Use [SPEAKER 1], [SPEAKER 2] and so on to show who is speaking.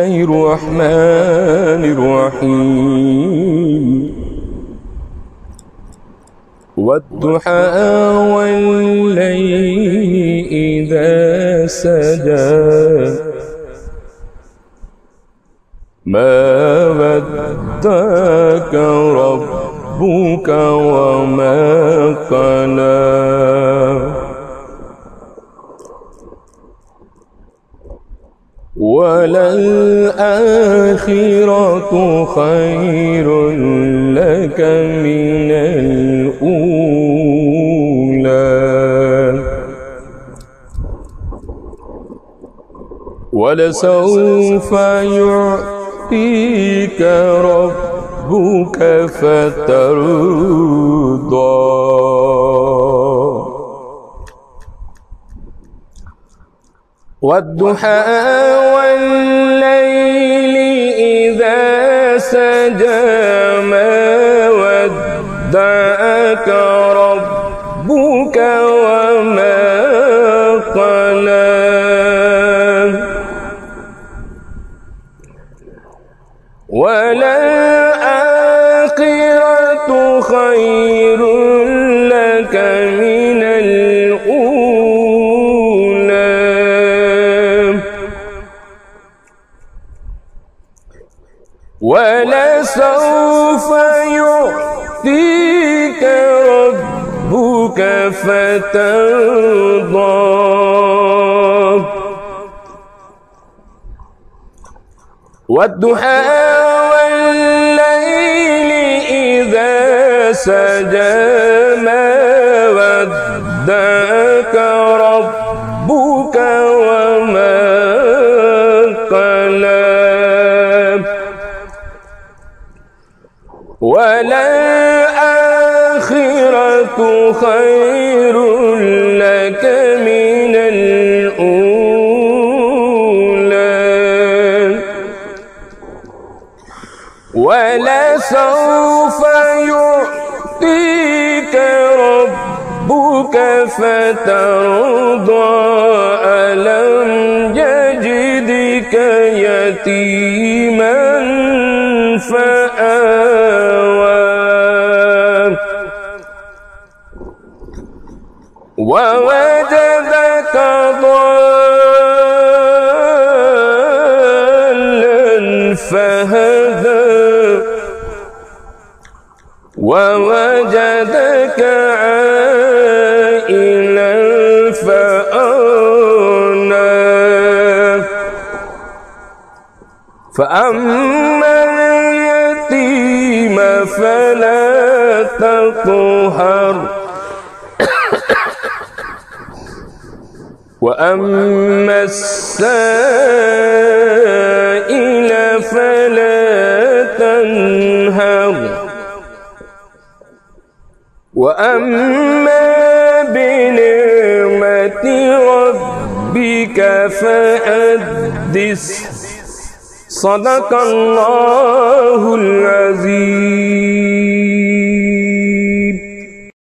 [SPEAKER 1] الرحمن الرحيم والضحى والليل إذا سجى ما ودعك ربك وما قلى وللآخرة خير لك من الأولى ولسوف يعطيك ربك فترضى والضحى والليل إذا سجى ما ودعك ربك وما قلى وللآخرة خير لك من الأولى ولسوف يعطيك ربك فترضى والضحى والليل إذا سجى ما ودعك ربك وما قلى وللآخرة خير لك من الأولى ولسوف يعطيك ربك فترضى ألم يجدك يتيما فآوى ووجدك ضالا فهدى ووجدك عائلا فأغنى فأما اليتيم فلا تقهر وأما السائل فلا تنهر وأما بنعمة ربك فحدث صدق الله العظيم.